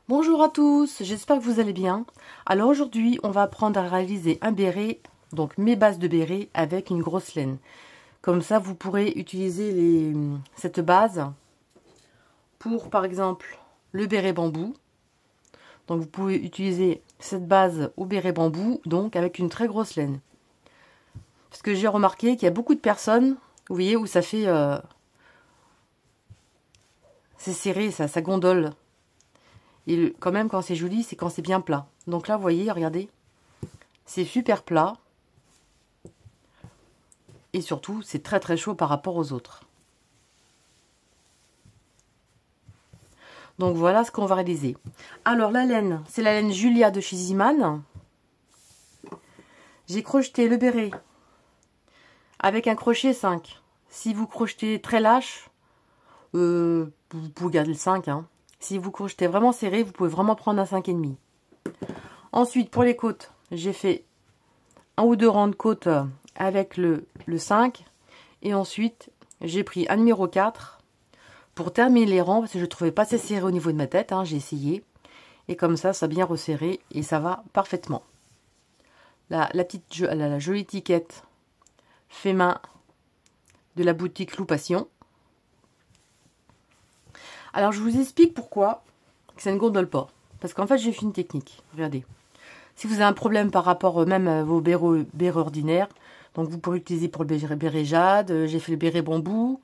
Bonjour à tous, j'espère que vous allez bien. Alors aujourd'hui, on va apprendre à réaliser un béret, donc mes bases de béret avec une grosse laine. Comme ça, vous pourrez utiliser cette base pour, par exemple, le béret bambou. Donc vous pouvez utiliser cette base au béret bambou, donc avec une très grosse laine. Parce que j'ai remarqué qu'il y a beaucoup de personnes, vous voyez, où ça fait... c'est serré, ça gondole. Et quand même, quand c'est joli, c'est quand c'est bien plat. Donc là, vous voyez, regardez, c'est super plat. Et surtout, c'est très très chaud par rapport aux autres. Donc voilà ce qu'on va réaliser. Alors la laine, c'est la laine Julia de chez Ziman. J'ai crocheté le béret avec un crochet 5. Si vous crochetez très lâche, vous pouvez garder le 5. Hein. Si vous crochetez vraiment serré, vous pouvez vraiment prendre un 5,5. Ensuite, pour les côtes, j'ai fait un ou deux rangs de côtes avec le 5. Et ensuite, j'ai pris un numéro 4 pour terminer les rangs, parce que je ne trouvais pas assez serré au niveau de ma tête. Hein, j'ai essayé. Et comme ça a bien resserré et ça va parfaitement. La jolie étiquette fait main de la boutique Loupation. Alors, je vous explique pourquoi ça ne gondole pas. Parce qu'en fait, j'ai fait une technique. Regardez. Si vous avez un problème par rapport même à vos bérets ordinaires, donc vous pourrez utiliser pour le béret jade. J'ai fait le béret bambou.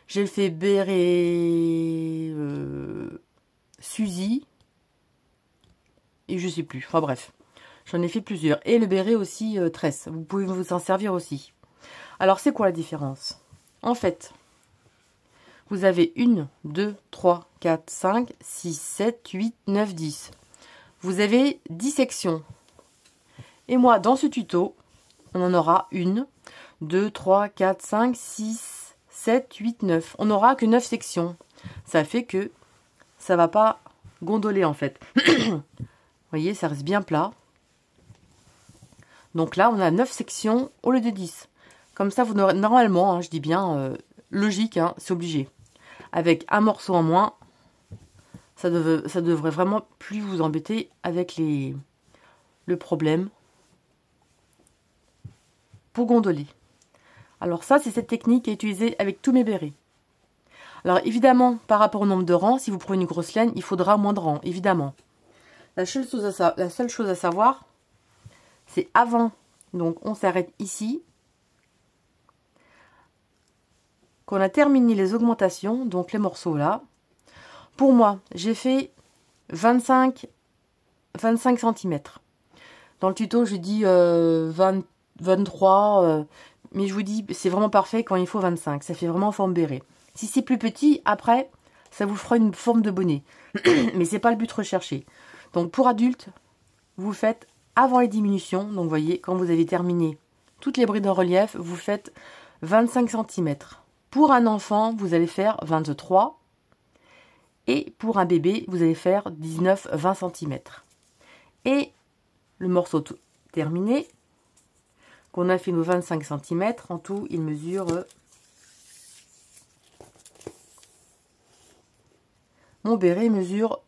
J'ai fait béret Suzy. Et je sais plus. Enfin bref. J'en ai fait plusieurs. Et le béret aussi tresse. Vous pouvez vous en servir aussi. Alors, c'est quoi la différence? En fait... Vous avez 1, 2, 3, 4, 5, 6, 7, 8, 9, 10. Vous avez 10 sections. Et moi, dans ce tuto, on en aura 1, 2, 3, 4, 5, 6, 7, 8, 9. On n'aura que 9 sections. Ça fait que ça ne va pas gondoler en fait. Vous voyez, ça reste bien plat. Donc là, on a 9 sections au lieu de 10. Comme ça, vous n'aurez normalement, hein, je dis bien logique, hein, c'est obligé. Avec un morceau en moins, ça devrait vraiment plus vous embêter avec le problème pour gondoler. Alors ça, c'est cette technique qui est utilisée avec tous mes bérets. Alors évidemment, par rapport au nombre de rangs, si vous prenez une grosse laine, il faudra moins de rangs, évidemment. La seule chose à savoir, c'est avant, donc on s'arrête ici. Qu'on a terminé les augmentations, donc les morceaux là. Pour moi, j'ai fait 25 cm. Dans le tuto, je dis 23, mais je vous dis, c'est vraiment parfait quand il faut 25. Ça fait vraiment forme béret. Si c'est plus petit, après, ça vous fera une forme de bonnet. Mais c'est pas le but recherché. Donc pour adultes, vous faites avant les diminutions. Donc vous voyez, quand vous avez terminé toutes les brides en relief, vous faites 25 cm. Pour un enfant, vous allez faire 23. Et pour un bébé, vous allez faire 19-20 cm. Et le morceau terminé, qu'on a fait nos 25 cm, en tout, il mesure... Mon béret mesure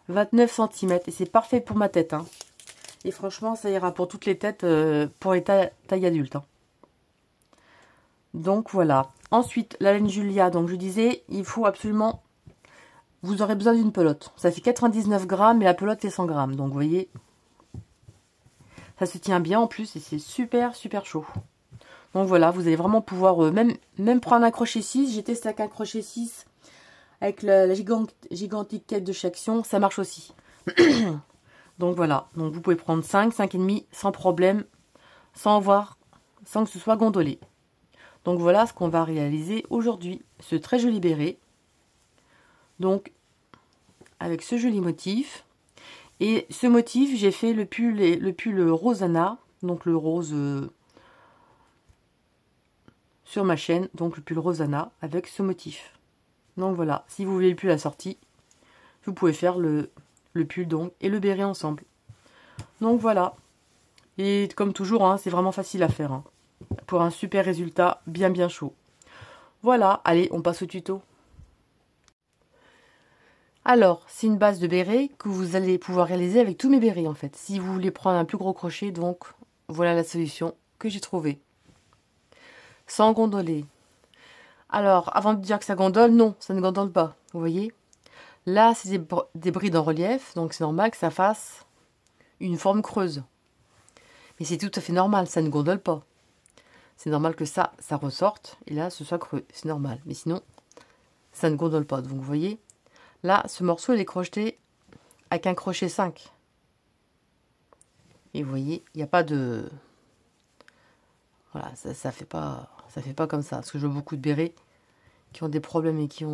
29 cm. Et c'est parfait pour ma tête. Hein. Et franchement, ça ira pour toutes les têtes, pour les tailles adultes. Hein. Donc voilà. Ensuite, la laine Julia. Donc je disais, il faut absolument... Vous aurez besoin d'une pelote. Ça fait 99 grammes et la pelote fait 100 grammes. Donc vous voyez, ça se tient bien en plus et c'est super super chaud. Donc voilà, vous allez vraiment pouvoir même prendre un crochet 6. J'ai testé avec un crochet 6 avec la gigantique quête de chez Action. Ça marche aussi. Donc voilà. Donc vous pouvez prendre 5, 5,5 sans problème, sans que ce soit gondolé. Donc voilà ce qu'on va réaliser aujourd'hui. Ce très joli béret. Donc avec ce joli motif. Et ce motif, j'ai fait le pull Rosanna. Donc le rose sur ma chaîne. Donc le pull Rosanna avec ce motif. Donc voilà. Si vous voulez le pull assorti, vous pouvez faire le pull donc et le béret ensemble. Donc voilà. Et comme toujours, hein, c'est vraiment facile à faire. Hein. Pour un super résultat bien chaud. Voilà, allez, on passe au tuto. Alors, c'est une base de béret que vous allez pouvoir réaliser avec tous mes bérets en fait. Si vous voulez prendre un plus gros crochet, donc voilà la solution que j'ai trouvée. Sans gondoler. Alors, avant de dire que ça gondole, non, ça ne gondole pas. Vous voyez? Là, c'est des brides en relief, donc c'est normal que ça fasse une forme creuse. Mais c'est tout à fait normal, ça ne gondole pas. C'est normal que ça ressorte, et là, ce soit creux. C'est normal. Mais sinon, ça ne gondole pas. Donc, vous voyez, là, ce morceau, il est crocheté avec un crochet 5. Et vous voyez, il n'y a pas de... Voilà, ça fait pas comme ça. Parce que je vois beaucoup de bérets qui ont des problèmes et qui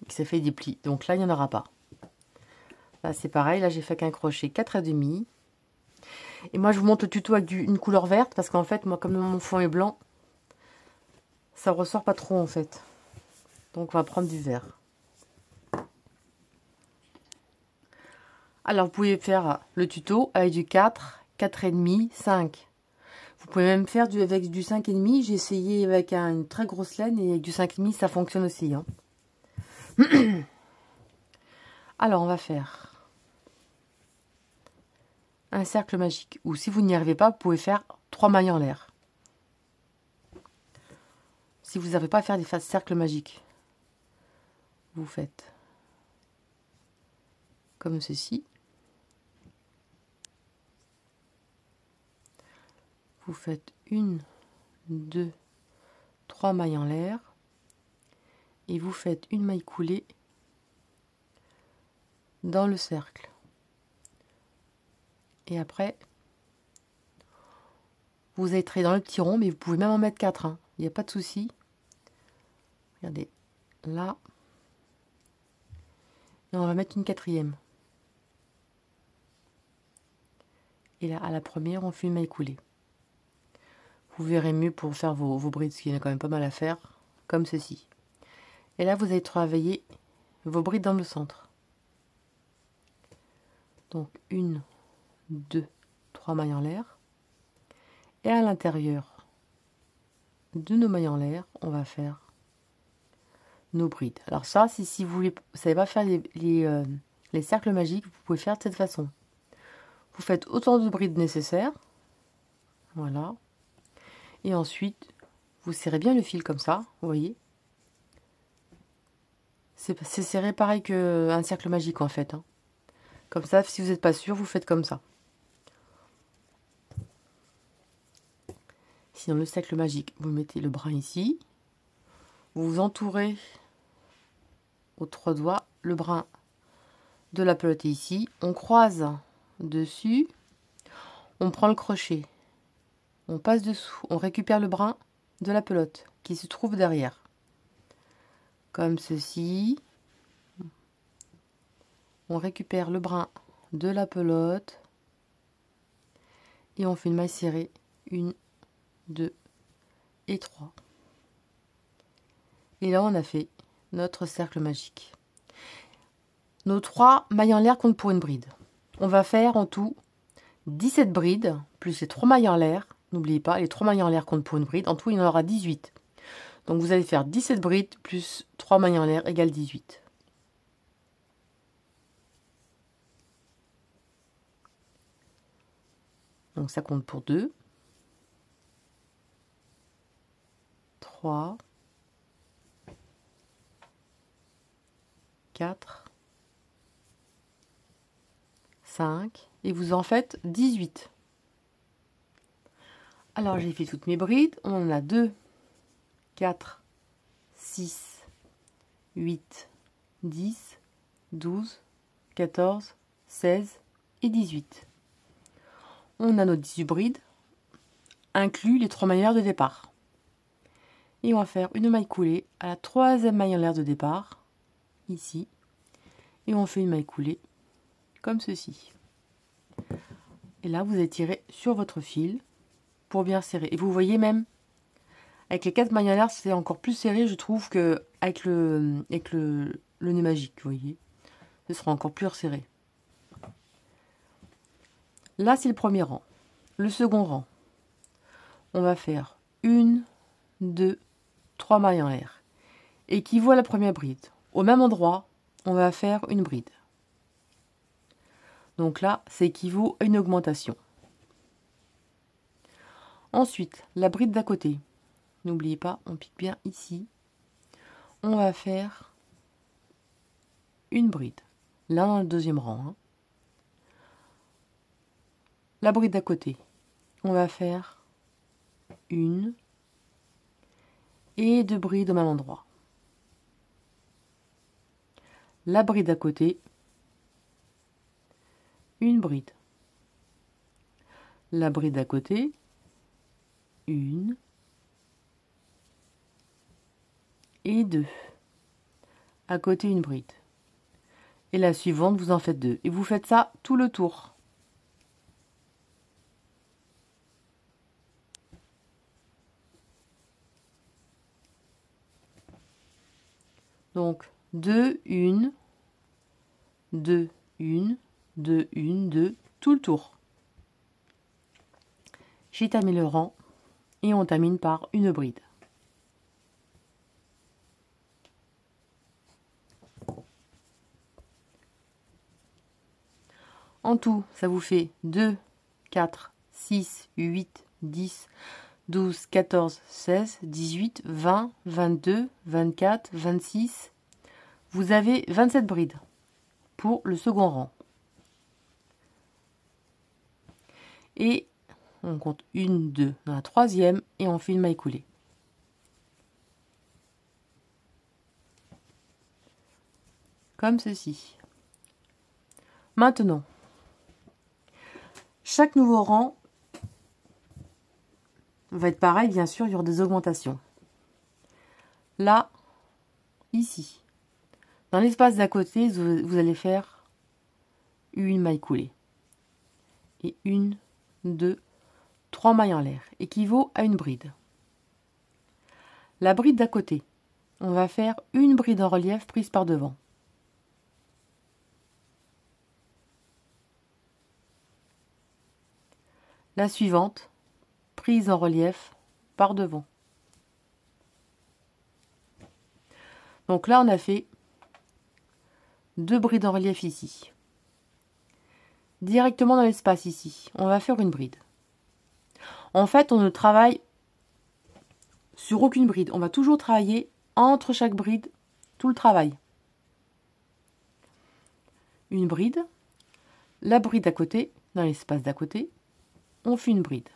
ça fait des plis. Donc là, il n'y en aura pas. Là, c'est pareil. Là, j'ai fait qu'un crochet 4,5. Et moi, je vous montre le tuto avec une couleur verte. Parce qu'en fait, moi, comme mon fond est blanc, ça ressort pas trop, en fait. Donc, on va prendre du vert. Alors, vous pouvez faire le tuto avec du 4, 4,5, 5. Vous pouvez même faire avec du 5,5. J'ai essayé avec une très grosse laine et avec du 5,5, ça fonctionne aussi. Hein. Alors, on va faire un cercle magique. Ou si vous n'y arrivez pas, vous pouvez faire 3 mailles en l'air. Si vous n'avez pas à faire des cercles magiques, vous faites comme ceci. Vous faites 1, 2, 3 mailles en l'air. Et vous faites une maille coulée dans le cercle. Et après, vous allez traiter dans le petit rond, mais vous pouvez même en mettre 4. Hein. Il n'y a pas de souci. Regardez, là. Et on va mettre une 4e. Et là, à la première, on fait une maille coulée. Vous verrez mieux pour faire vos brides, parce qu'il y en a quand même pas mal à faire, comme ceci. Et là, vous allez travailler vos brides dans le centre. Donc, 1, 2, 3 mailles en l'air. Et à l'intérieur de nos mailles en l'air, on va faire nos brides. Alors ça, si vous ne savez pas faire les cercles magiques, vous pouvez faire de cette façon. Vous faites autant de brides nécessaires. Voilà. Et ensuite, vous serrez bien le fil comme ça, vous voyez. C'est serré pareil qu'un cercle magique en fait. Hein. Comme ça, si vous n'êtes pas sûr, vous faites comme ça. Sinon, le cercle magique, vous mettez le brin ici. Vous entourez aux 3 doigts le brin de la pelote ici. On croise dessus. On prend le crochet. On passe dessous. On récupère le brin de la pelote qui se trouve derrière. Comme ceci. On récupère le brin de la pelote. Et on fait une maille serrée. 1, 2 et 3. Et là, on a fait notre cercle magique. Nos 3 mailles en l'air comptent pour une bride. On va faire en tout 17 brides, plus les 3 mailles en l'air. N'oubliez pas, les 3 mailles en l'air comptent pour une bride. En tout, il y en aura 18. Donc, vous allez faire 17 brides plus 3 mailles en l'air égale 18. Donc, ça compte pour 2. 3. 4. 5. Et vous en faites 18. Alors, j'ai fait toutes mes brides. On en a 2, 4, 6, 8, 10, 12, 14, 16 et 18. On a nos 18 brides, inclus les 3 mailles en l'air de départ. Et on va faire une maille coulée à la 3e maille en l'air de départ, ici. Et on fait une maille coulée comme ceci. Et là, vous allez tirer sur votre fil pour bien serrer. Et vous voyez même, avec les 4 mailles en l'air, c'est encore plus serré, je trouve, qu'avec le nœud magique, vous voyez. Ce sera encore plus resserré. Là, c'est le premier rang. Le second rang, on va faire 1, 2, 3 mailles en l'air. Équivaut à la première bride. Au même endroit, on va faire une bride. Donc là, ça équivaut à une augmentation. Ensuite, la bride d'à côté. N'oubliez pas, on pique bien ici. On va faire une bride. Là, dans le deuxième rang. Hein. La bride d'à côté. On va faire une et 2 brides au même endroit. La bride à côté, une bride. La bride à côté, une et 2. À côté, une bride. Et la suivante, vous en faites 2. Et vous faites ça tout le tour. Donc, 2, 1, 2, 1, 2, 1, 2, tout le tour. J'ai terminé le rang et on termine par une bride. En tout, ça vous fait 2, 4, 6, 8, 10, 12, 14, 16, 18, 20, 22, 24, 26. Vous avez 27 brides pour le second rang. Et on compte 1, 2 dans la troisième et on fait une maille coulée. Comme ceci. Maintenant, chaque nouveau rang va être pareil, bien sûr, il y aura des augmentations. Là, ici, dans l'espace d'à côté, vous allez faire une maille coulée. Et 1, 2, 3 mailles en l'air, équivaut à une bride. La bride d'à côté, on va faire une bride en relief prise par devant. La suivante, prise en relief par devant. Donc là, on a fait 2 brides en relief ici. Directement dans l'espace ici, on va faire une bride. En fait, on ne travaille sur aucune bride. On va toujours travailler entre chaque bride, tout le travail. Une bride, la bride à côté, dans l'espace d'à côté, on fait une bride.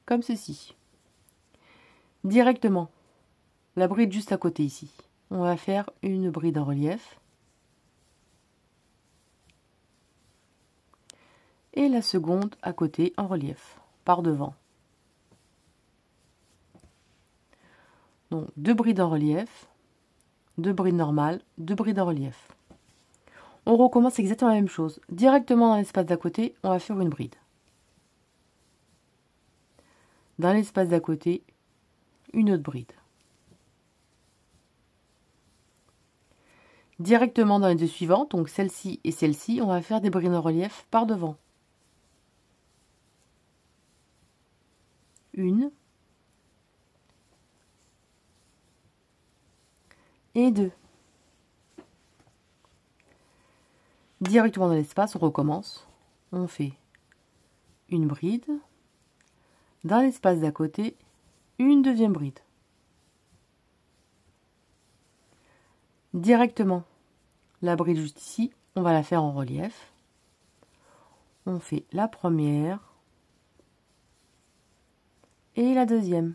Comme ceci. Directement, la bride juste à côté ici. On va faire une bride en relief. Et la seconde à côté en relief, par devant. Donc 2 brides en relief, 2 brides normales, 2 brides en relief. On recommence exactement la même chose. Directement dans l'espace d'à côté, on va faire une bride. Dans l'espace d'à côté, une autre bride. Directement dans les deux suivantes, donc celle-ci et celle-ci, on va faire des brides en relief par devant. Une et 2. Directement dans l'espace, on recommence. On fait une bride. Dans l'espace d'à côté, une deuxième bride. Directement, la bride juste ici, on va la faire en relief. On fait la première et la deuxième.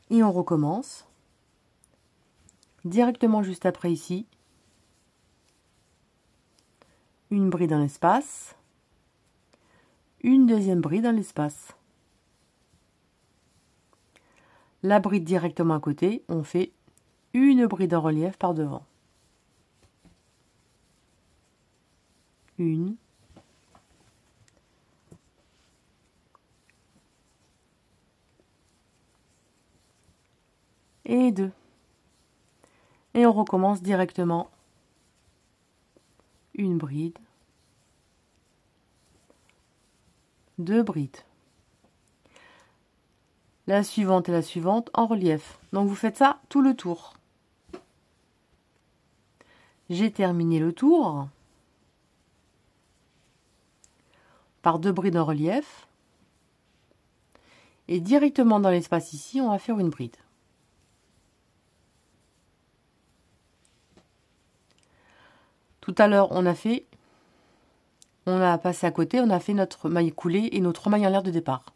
Et on recommence. Directement juste après ici, une bride dans l'espace, une deuxième bride dans l'espace. La bride directement à côté, on fait une bride en relief par devant. Une. Et 2. Et on recommence directement. Une bride. 2 brides. la suivante et la suivante en relief. Donc vous faites ça tout le tour. J'ai terminé le tour par 2 brides en relief. Et directement dans l'espace ici, on va faire une bride. Tout à l'heure, on a passé à côté, on a fait notre maille coulée et nos 3 mailles en l'air de départ.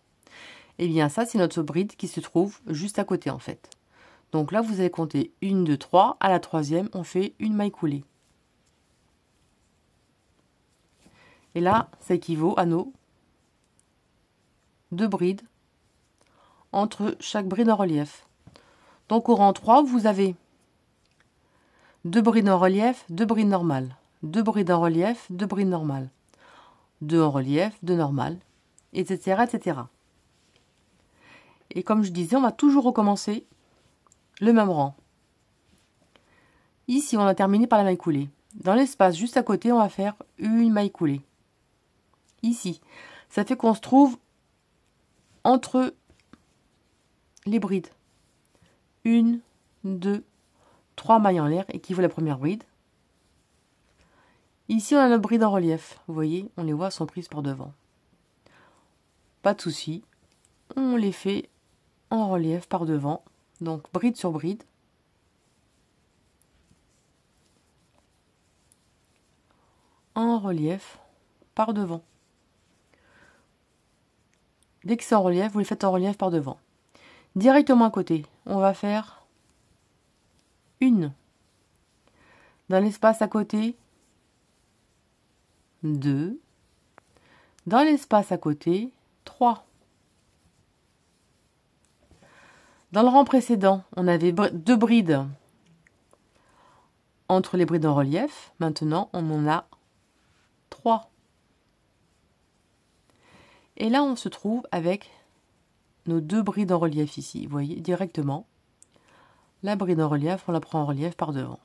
Et bien ça, c'est notre bride qui se trouve juste à côté en fait. Donc là, vous allez compter 1, 2, 3. À la troisième, on fait une maille coulée. Et là, ça équivaut à nos 2 brides entre chaque bride en relief. Donc au rang 3, vous avez 2 brides en relief, 2 brides normales. 2 brides en relief, 2 brides normales. 2 en relief, 2 normales, etc., etc. Et comme je disais, on va toujours recommencer le même rang. Ici, on a terminé par la maille coulée. Dans l'espace juste à côté, on va faire une maille coulée. Ici, ça fait qu'on se trouve entre les brides. 1, 2, 3 mailles en l'air, équivaut à la première bride. Ici, on a notre bride en relief. Vous voyez, on les voit, sont prises par devant. Pas de souci. On les fait en relief par devant. Donc, bride sur bride. En relief par devant. Dès que c'est en relief, vous les faites en relief par devant. Directement à côté, on va faire une. Dans l'espace à côté, 2. Dans l'espace à côté, 3. Dans le rang précédent, on avait 2 brides entre les brides en relief. Maintenant, on en a 3. Et là, on se trouve avec nos 2 brides en relief ici. Vous voyez, directement, la bride en relief, on la prend en relief par devant.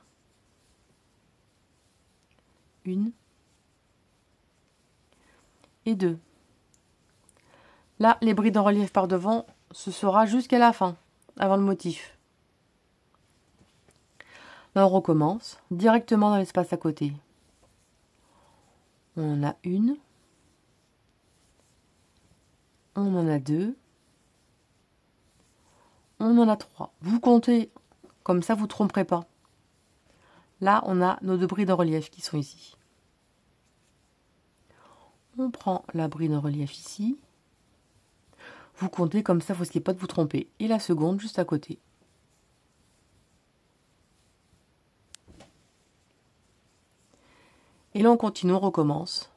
1 et 2. Là, les brides en relief par devant, ce sera jusqu'à la fin, avant le motif. Là, on recommence directement dans l'espace à côté. On en a 1. On en a 2. On en a 3. Vous comptez, comme ça vous ne tromperez pas. Là, on a nos 2 brides en relief qui sont ici. On prend la bride en relief ici. Vous comptez comme ça, vous ne risquez pas de vous tromper. Et la seconde juste à côté. Et là, on continue, on recommence.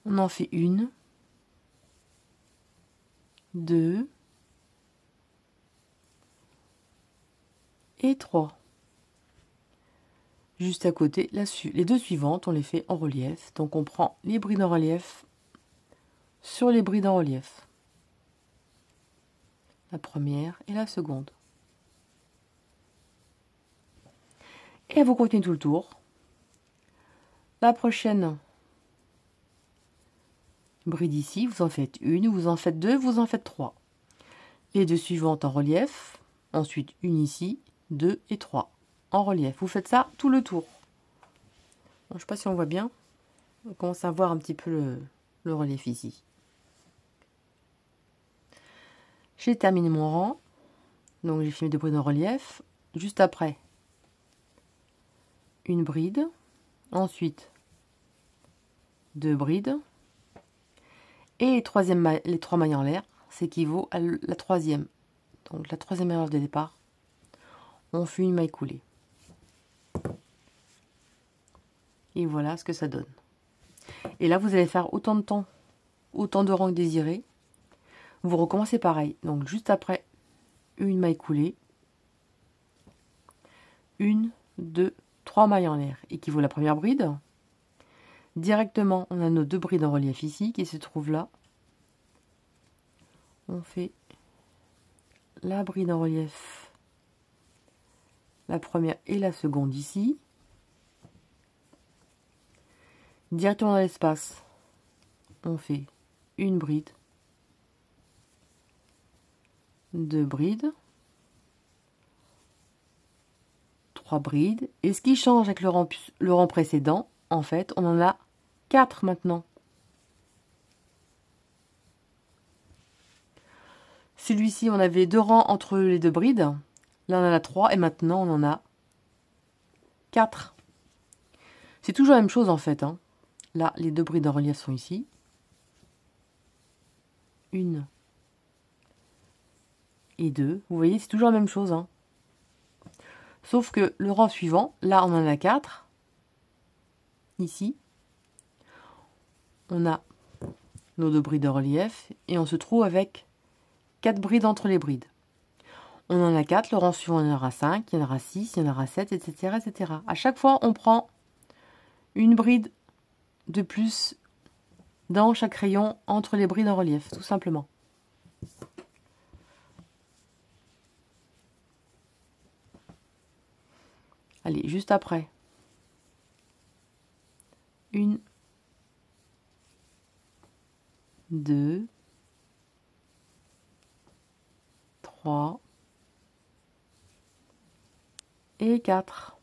On en fait 1, 2 et 3. Juste à côté, les 2 suivantes, on les fait en relief. Donc on prend les brides en relief sur les brides en relief. La première et la seconde. Et vous continuez tout le tour. La prochaine bride ici, vous en faites 1, vous en faites 2, vous en faites 3. Les 2 suivantes en relief. Ensuite, une ici, 2 et 3 en relief. Vous faites ça tout le tour. Bon, je ne sais pas si on voit bien. On commence à voir un petit peu le relief ici. J'ai terminé mon rang. Donc j'ai fait mes 2 brides en relief. Juste après, une bride. Ensuite, 2 brides. Et les 3 mailles en l'air, s'équivaut à la troisième. Donc la troisième maille de départ, on fait une maille coulée. Et voilà ce que ça donne. Et là, vous allez faire autant de temps, autant de rangs que désiré. Vous recommencez pareil. Donc juste après, une maille coulée. 1, 2, 3 mailles en l'air, équivaut à la première bride. Directement, on a nos 2 brides en relief ici, qui se trouvent là. On fait la bride en relief, la première et la seconde ici. Directement dans l'espace, on fait une bride 2 brides, 3 brides. Et ce qui change avec le rang précédent, en fait, on en a 4 maintenant. Celui-ci, on avait 2 rangs entre les 2 brides. Là, on en a 3 et maintenant, on en a 4. C'est toujours la même chose, en fait. Hein. Là, les 2 brides en relief sont ici. 1 et 2. Vous voyez, c'est toujours la même chose. Hein. Sauf que le rang suivant, là, on en a 4. Ici. On a nos 2 brides en relief et on se trouve avec 4 brides entre les brides. On en a 4, le rang suivant, il y en aura 5, il y en aura 6, il y en aura 7, etc., etc. À chaque fois, on prend une bride de plus dans chaque rayon entre les brides en relief, tout simplement. Allez, juste après. 1, 2, 3 et 4.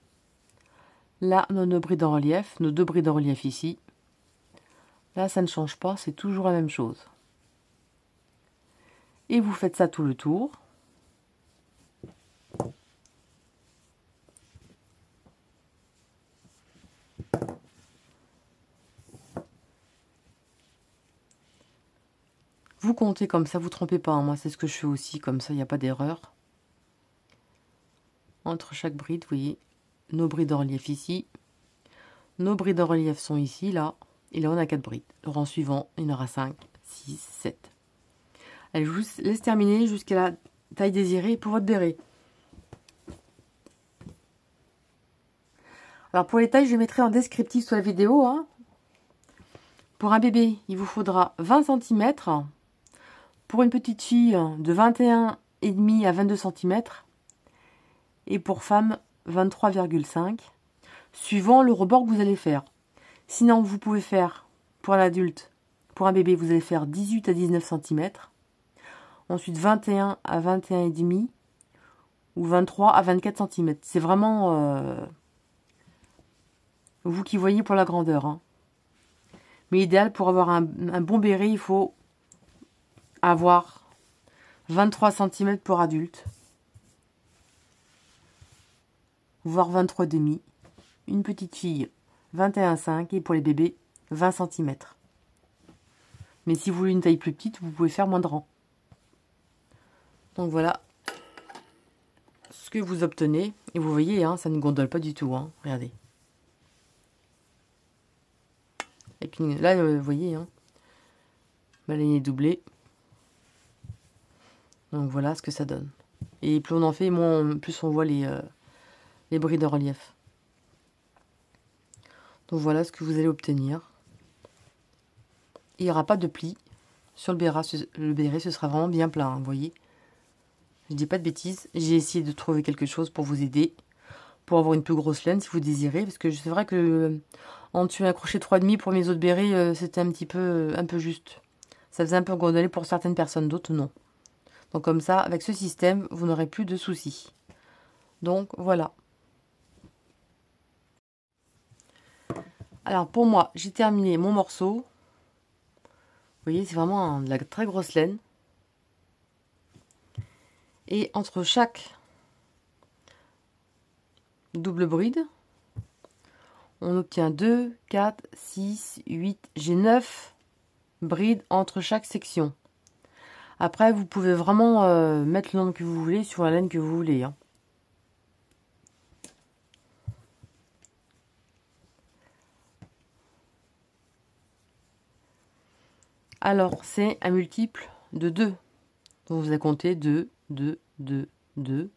Là, nos 2 brides en relief, nos 2 brides en relief ici. Là, ça ne change pas, c'est toujours la même chose. Et vous faites ça tout le tour. Vous comptez comme ça, vous ne trompez pas. Hein. Moi, c'est ce que je fais aussi, comme ça, il n'y a pas d'erreur. Entre chaque bride, vous voyez, nos brides en relief ici. Nos brides en relief sont ici, là. Et là, on a 4 brides. Le rang suivant, il y en aura 5, 6, 7. Allez, je vous laisse terminer jusqu'à la taille désirée pour votre béret. Alors, pour les tailles, je les mettrai en descriptif sous la vidéo. Hein. Pour un bébé, il vous faudra 20 cm. Pour une petite fille, de 21,5 à 22 cm. Et pour femme, 23,5. Suivant le rebord que vous allez faire. Sinon, vous pouvez faire, pour l'adulte, pour un bébé, vous allez faire 18 à 19 cm. Ensuite, 21 à 21,5 ou 23 à 24 cm. C'est vraiment vous qui voyez pour la grandeur. Hein. Mais idéal, pour avoir un bon béret, il faut avoir 23 cm pour adulte. Voire 23,5. Une petite fille, 21,5 et pour les bébés, 20 cm. Mais si vous voulez une taille plus petite, vous pouvez faire moins de rang. Donc voilà ce que vous obtenez. Et vous voyez, hein, ça ne gondole pas du tout. Hein. Regardez. Et puis là, vous voyez, hein, ma ligne est doublée. Donc voilà ce que ça donne. Et plus on en fait, plus on voit les brides en relief. Donc voilà ce que vous allez obtenir. Il n'y aura pas de pli sur le béret, ce sera vraiment bien plat, hein, vous voyez. Je dis pas de bêtises. J'ai essayé de trouver quelque chose pour vous aider, pour avoir une plus grosse laine si vous désirez, parce que c'est vrai que en tuer un crochet 3,5 pour mes autres bérets, c'était un peu juste. Ça faisait un peu gondoler pour certaines personnes, d'autres non. Donc comme ça, avec ce système, vous n'aurez plus de soucis. Donc voilà. Alors pour moi, j'ai terminé mon morceau. Vous voyez, c'est vraiment de la très grosse laine. Et entre chaque double bride, on obtient 2, 4, 6, 8, j'ai 9 brides entre chaque section. Après, vous pouvez vraiment mettre le nombre que vous voulez sur la laine que vous voulez. Hein. Alors, c'est un multiple de 2. Donc, vous allez compter 2, 2, 2, 2.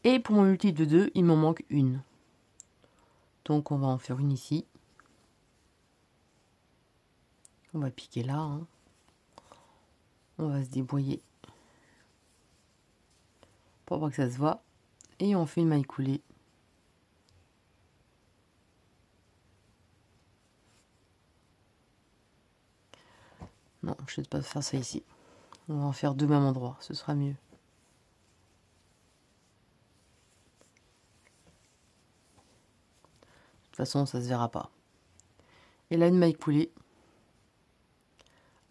Et pour mon multiple de 2, il m'en manque une. Donc, on va en faire une ici. On va piquer là. Hein. On va se débrouiller pour voir que ça se voit. Et on fait une maille coulée. Non, je ne vais pas faire ça ici. On va en faire deux au même endroit, ce sera mieux. De toute façon, ça ne se verra pas. Et là, une maille coulée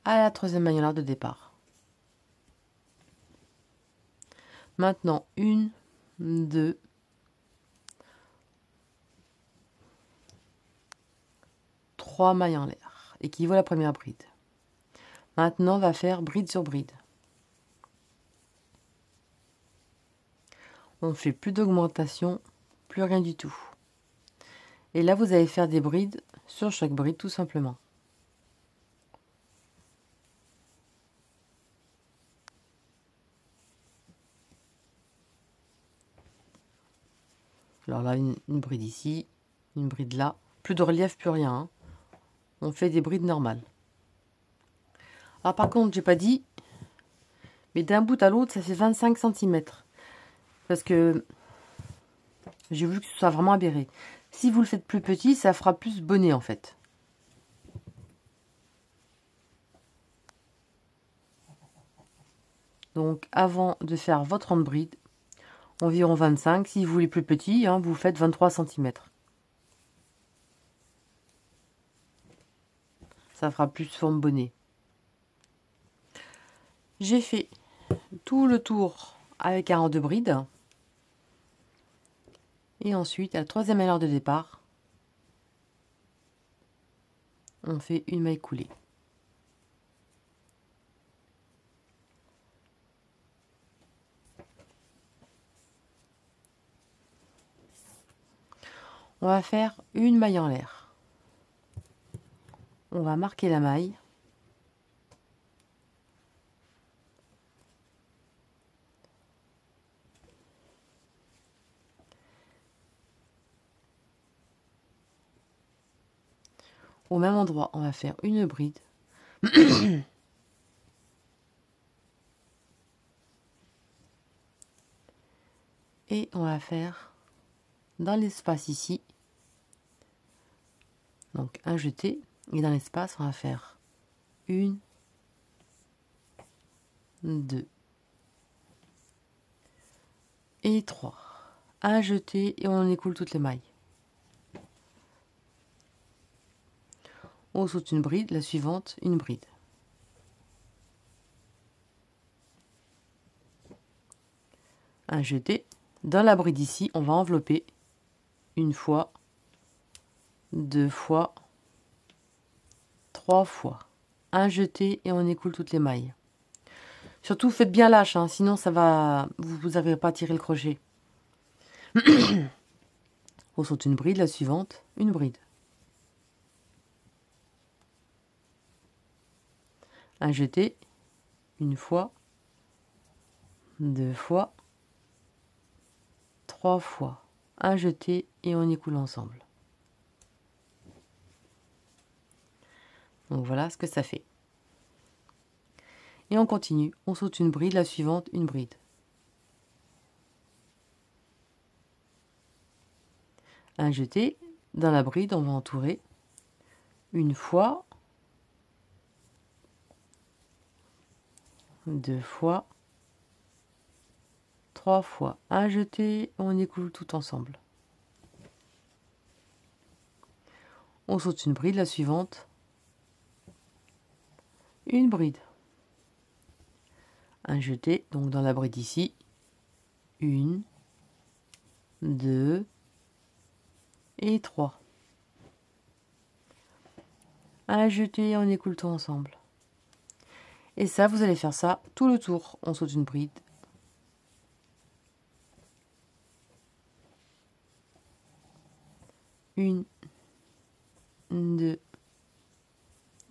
à la troisième maille en l'air de départ. Maintenant, 1, 2, 3 mailles en l'air, équivaut à la première bride. Maintenant, on va faire bride sur bride. On ne fait plus d'augmentation, plus rien du tout. Et là, vous allez faire des brides sur chaque bride, tout simplement. Alors là, une bride ici, une bride là. Plus de relief, plus rien, hein. On fait des brides normales. Alors par contre, j'ai pas dit, mais d'un bout à l'autre, ça fait 25 cm. Parce que j'ai voulu que ce soit vraiment aberré. Si vous le faites plus petit, ça fera plus bonnet en fait. Donc avant de faire votre rang de bride, environ 25. Si vous voulez plus petit, hein, vous faites 23 cm. Ça fera plus forme bonnet. J'ai fait tout le tour avec un rang de bride. Et ensuite, à la troisième à l'heure de départ, on fait une maille coulée. On va faire une maille en l'air. On va marquer la maille. Au même endroit, on va faire une bride. Et on va faire dans l'espace ici, donc un jeté, et dans l'espace, on va faire 1, 2 et 3. Un jeté et on écoule toutes les mailles. On saute une bride, la suivante, une bride. Un jeté. Dans la bride ici, on va envelopper une fois, deux fois, trois fois. Un jeté et on écoule toutes les mailles. Surtout, faites bien lâche, hein, sinon ça va, vous n'arriverez pas à tirer le crochet. On saute une bride, la suivante, une bride. Un jeté, une fois, deux fois, trois fois. Un jeté et on écoule ensemble. Donc voilà ce que ça fait. Et on continue. On saute une bride, la suivante, une bride. Un jeté. Dans la bride, on va entourer une fois, deux fois, trois fois. Un jeté, on écoule tout ensemble. On saute une bride, la suivante, une bride. Un jeté, donc dans la bride ici, une, deux et trois. Un jeté, on écoule tout ensemble. Et ça, vous allez faire ça tout le tour. On saute une bride. Une, deux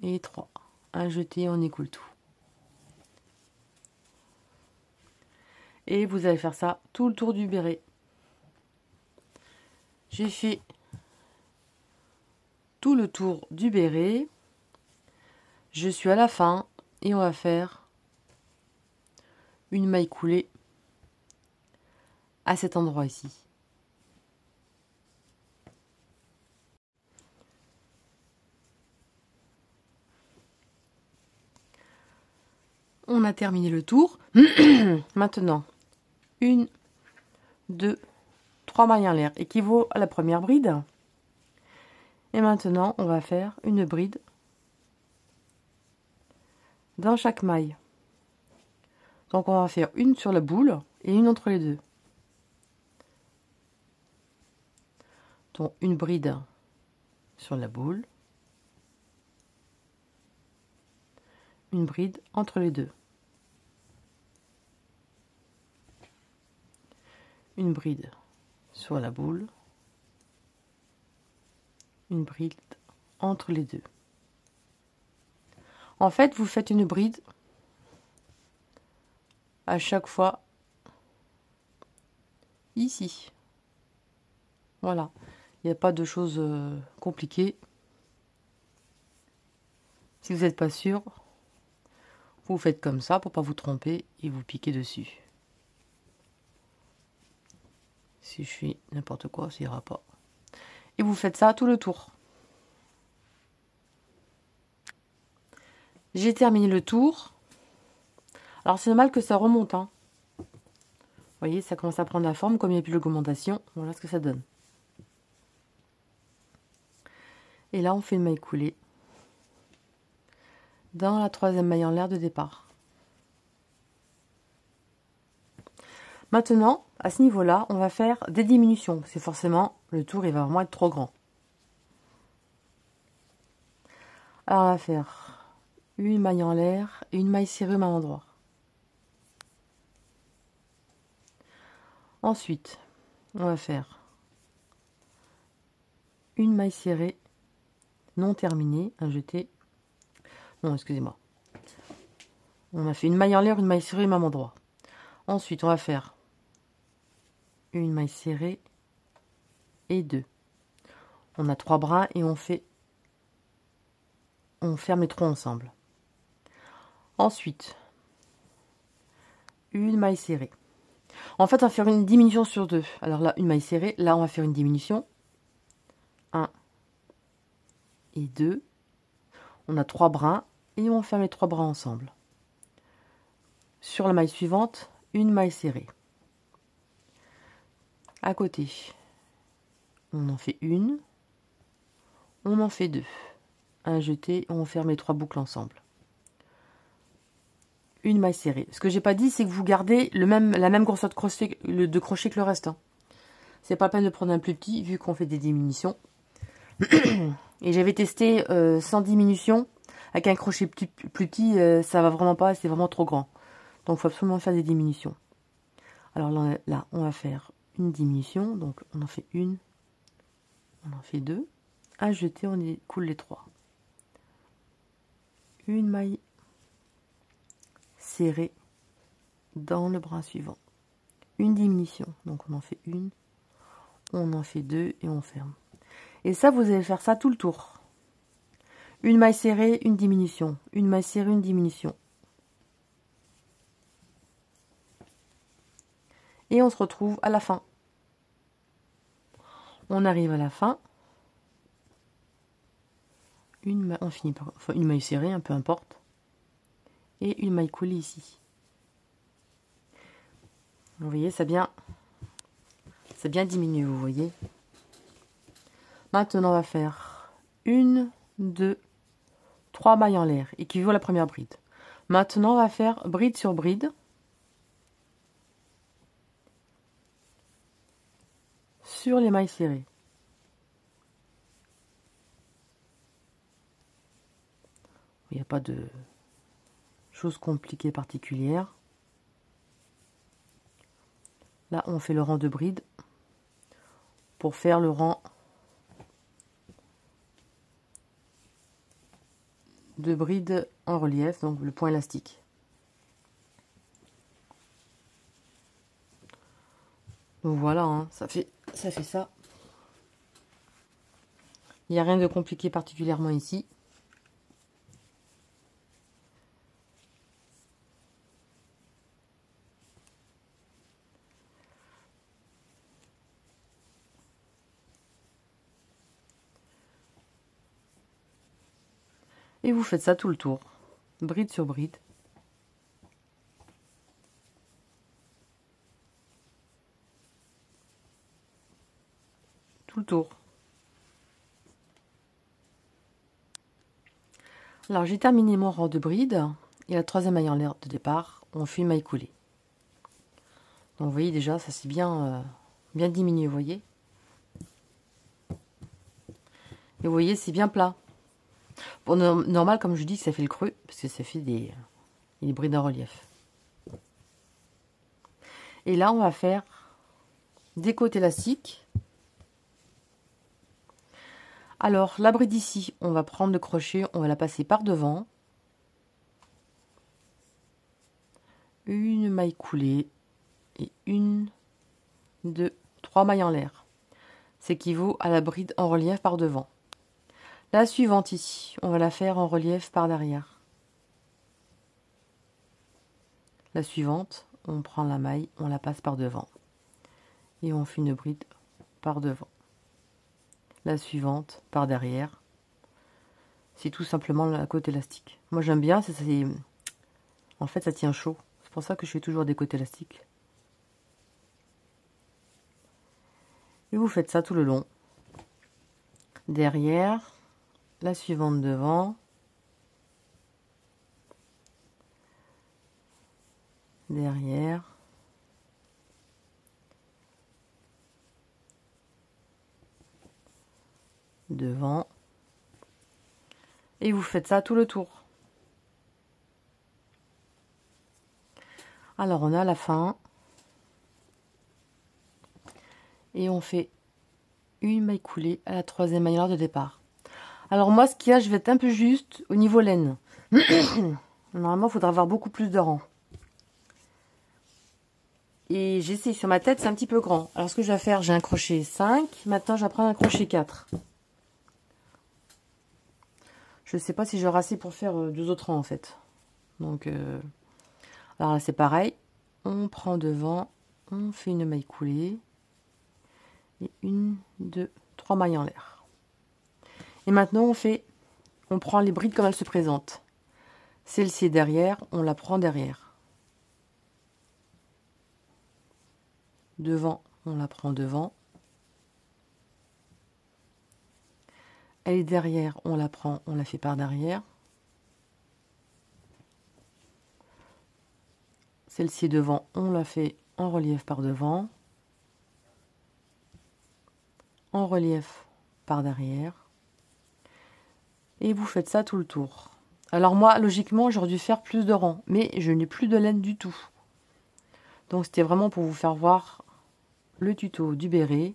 et trois. Un jeté, on écoule tout. Et vous allez faire ça tout le tour du béret. J'ai fait tout le tour du béret. Je suis à la fin et on va faire une maille coulée à cet endroit ici. On a terminé le tour. Maintenant, 1, 2, 3 mailles en l'air équivaut à la première bride. Et maintenant, on va faire une bride dans chaque maille. Donc, on va faire une sur la boule et une entre les deux. Donc, une bride sur la boule, une bride entre les deux. Une bride sur la boule, une bride entre les deux. En fait, vous faites une bride à chaque fois ici. Voilà, il n'y a pas de choses compliquées. Si vous n'êtes pas sûr, vous faites comme ça pour ne pas vous tromper et vous piquez dessus. Si je fais n'importe quoi, ça ira pas. Et vous faites ça tout le tour. J'ai terminé le tour. Alors c'est normal que ça remonte. Hein. Vous voyez, ça commence à prendre la forme. Comme il n'y a plus d'augmentation, voilà ce que ça donne. Et là, on fait une maille coulée dans la troisième maille en l'air de départ. Maintenant, à ce niveau-là, on va faire des diminutions. C'est forcément, le tour, il va vraiment être trop grand. Alors, on va faire une maille en l'air et une maille serrée au même endroit. Ensuite, on va faire une maille serrée non terminée, un jeté. Non, excusez-moi. On a fait une maille en l'air, une maille serrée au même endroit. Ensuite, on va faire une maille serrée et 2. On a 3 brins et on ferme les 3 ensemble. Ensuite, une maille serrée. En fait, on va faire une diminution sur 2. Alors là, une maille serrée. Là, on va faire une diminution. 1 et 2. On a 3 brins et on ferme les 3 brins ensemble. Sur la maille suivante, une maille serrée. À côté, on en fait une. On en fait 2. Un jeté, on ferme les 3 boucles ensemble. Une maille serrée. Ce que j'ai pas dit, c'est que vous gardez la même grosseur de crochet que le reste. Hein. C'est pas la peine de prendre un plus petit, vu qu'on fait des diminutions. Et j'avais testé sans diminution. Avec un crochet plus petit, ça va vraiment pas, c'est vraiment trop grand. Donc il faut absolument faire des diminutions. Alors là, on va faire une diminution. Donc on en fait une, on en fait 2. Un jeté, on écoule les 3. Une maille serrée dans le bras suivant. Une diminution. Donc on en fait une, on en fait 2 et on ferme. Et ça, vous allez faire ça tout le tour. Une maille serrée, une diminution. Une maille serrée, une diminution. Et on se retrouve à la fin. On arrive à la fin. On finit par une maille serrée, peu importe. Et une maille coulée ici. Vous voyez, c'est bien diminué, vous voyez. Maintenant, on va faire 1, 2, 3 mailles en l'air, équivaut à la première bride. Maintenant, on va faire bride sur bride. Sur les mailles serrées. Il n'y a pas de choses compliquées particulières. Là, on fait le rang de bride pour faire le rang de bride en relief, donc le point élastique. Donc voilà, hein, ça fait ça. Il n'y a rien de compliqué particulièrement ici. Et vous faites ça tout le tour, bride sur bride. tout le tour. Alors j'ai terminé mon rang de bride et la troisième maille en l'air de départ, on fait une maille coulée. Donc vous voyez déjà, ça c'est bien, bien diminué, vous voyez. Et vous voyez, c'est bien plat. Bon, normal, comme je dis, ça fait le creux, parce que ça fait des brides en relief. Et là, on va faire des côtes élastiques. Alors, la bride ici, on va prendre le crochet, on va la passer par devant. Une maille coulée et une, deux, trois mailles en l'air. Ce qui équivaut à la bride en relief par devant. La suivante ici, on va la faire en relief par derrière. La suivante, on prend la maille, on la passe par devant. Et on fait une bride par devant. La suivante, par derrière. C'est tout simplement la côte élastique. Moi j'aime bien, en fait ça tient chaud. C'est pour ça que je fais toujours des côtes élastiques. Et vous faites ça tout le long. Derrière, la suivante devant. Derrière. Devant. Et vous faites ça tout le tour. Alors on a la fin. Et on fait une maille coulée à la troisième maille de départ. Alors moi, ce qu'il y a, je vais être un peu juste au niveau laine. Normalement, il faudra avoir beaucoup plus de rang. Et j'essaie sur ma tête, c'est un petit peu grand. Alors ce que je vais faire, j'ai un crochet 5. Maintenant, je vais prendre un crochet 4. Je ne sais pas si j'aurai assez pour faire deux autres rangs en fait. Donc, alors là, c'est pareil. On prend devant, on fait une maille coulée. Et une, deux, trois mailles en l'air. Et maintenant, on prend les brides comme elles se présentent. Celle-ci est derrière, on la prend derrière. Devant, on la prend devant. Elle est derrière, on la prend, on la fait par derrière. Celle-ci est devant, on la fait en relief par devant. En relief par derrière. Et vous faites ça tout le tour. Alors moi, logiquement, j'aurais dû faire plus de rangs, mais je n'ai plus de laine du tout. Donc c'était vraiment pour vous faire voir le tuto du béret,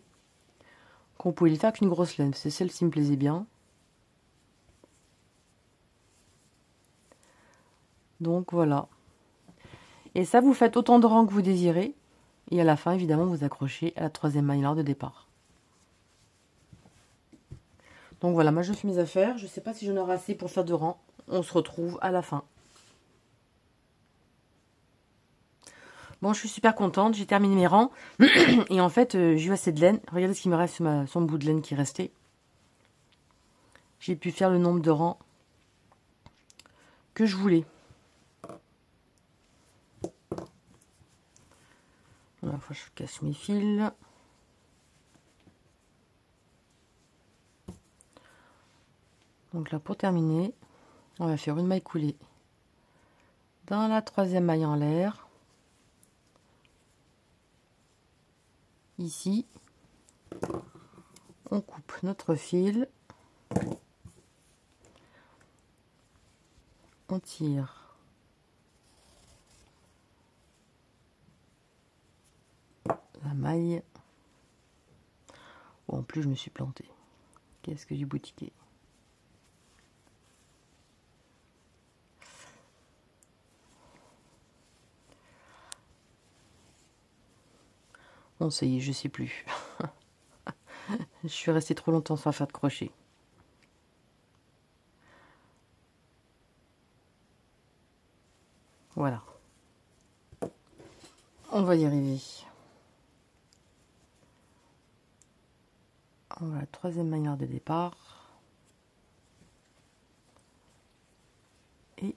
qu'on pouvait les faire qu'une grosse laine. C'est celle-ci me plaisait bien. Donc voilà. Et ça, vous faites autant de rangs que vous désirez. Et à la fin, évidemment, vous accrochez à la troisième maille de départ. Donc voilà, moi je fais mes affaires. Je ne sais pas si j'en aurai assez pour faire 2 rangs. On se retrouve à la fin. Bon, je suis super contente. J'ai terminé mes rangs. Et en fait, j'ai eu assez de laine. Regardez ce qui me reste sur le bout de laine qui restait. J'ai pu faire le nombre de rangs que je voulais. Voilà, faut que je casse mes fils. Donc là, pour terminer, on va faire une maille coulée dans la troisième maille en l'air. Ici, on coupe notre fil. On tire la maille. Oh, en plus, je me suis plantée. Qu'est-ce que j'ai boutiqué? Bon, ça y est, je sais plus. Je suis restée trop longtemps sans faire de crochet. Voilà. On va y arriver. On va à la troisième maille de départ. Et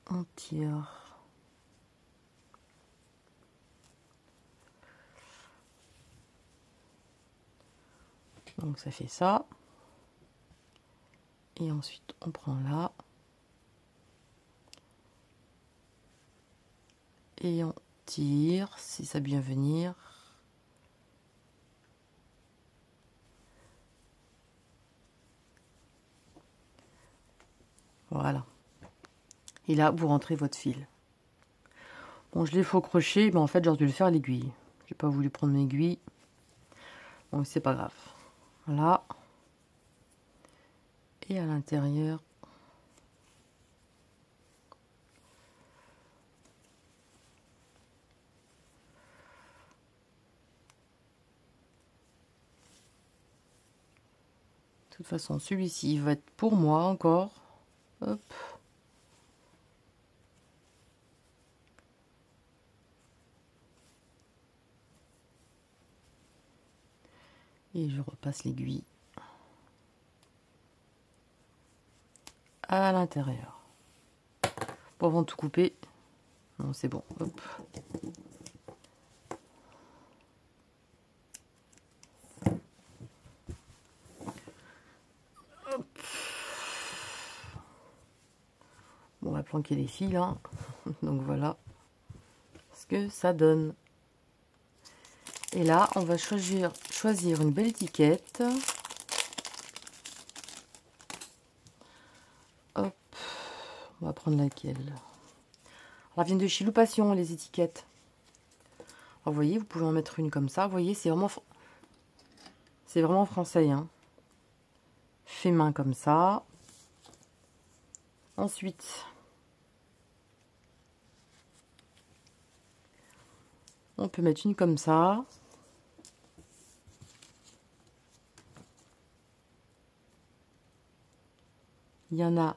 on tire. Donc ça fait ça. Et ensuite on prend là. Et on tire, si ça bien venir. Voilà. Et là, vous rentrez votre fil. Bon, je l'ai faux crochet, mais en fait, j'aurais dû le faire à l'aiguille. J'ai pas voulu prendre mon aiguille. Donc, c'est pas grave. Voilà. Et à l'intérieur. De toute façon, celui-ci, il va être pour moi encore. Hop. Et je repasse l'aiguille à l'intérieur. Bon, avant de tout couper. Non, c'est bon. Hop. Hop. Bon, on va planquer les fils, hein. Donc voilà ce que ça donne. Et là, on va choisir une belle étiquette. Hop, on va prendre laquelle? Alors, viennent de chez Loupation, les étiquettes. Alors, vous voyez, vous pouvez en mettre une comme ça. Vous voyez, c'est vraiment français, hein. Fait main comme ça. Ensuite, on peut mettre une comme ça. Il y en a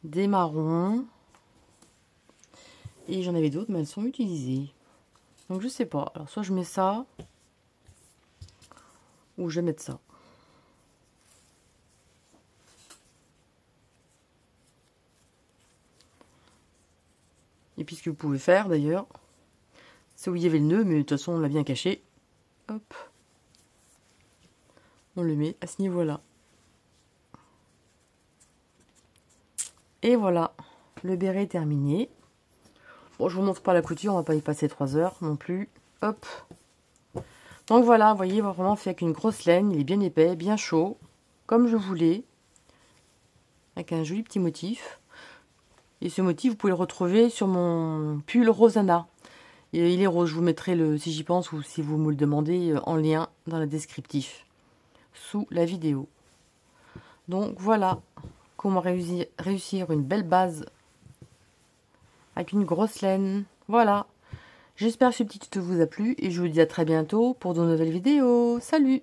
des marrons. Et j'en avais d'autres, mais elles sont utilisées. Donc je sais pas. Alors soit je mets ça, ou je vais mettre ça. Et puis ce que vous pouvez faire d'ailleurs, c'est où il y avait le nœud, mais de toute façon on l'a bien caché. Hop. On le met à ce niveau-là. Et voilà, le béret est terminé. Bon, je vous montre pas la couture, on va pas y passer 3 heures non plus. Hop. Donc voilà, vous voyez, vraiment fait avec une grosse laine, il est bien épais, bien chaud, comme je voulais, avec un joli petit motif. Et ce motif, vous pouvez le retrouver sur mon pull Rosanna. Et il est rose, je vous mettrai le, si j'y pense ou si vous me le demandez, en lien dans le descriptif, sous la vidéo. Donc voilà, comment réussir une belle base avec une grosse laine. Voilà, j'espère que ce petit tuto vous a plu et je vous dis à très bientôt pour de nouvelles vidéos. Salut!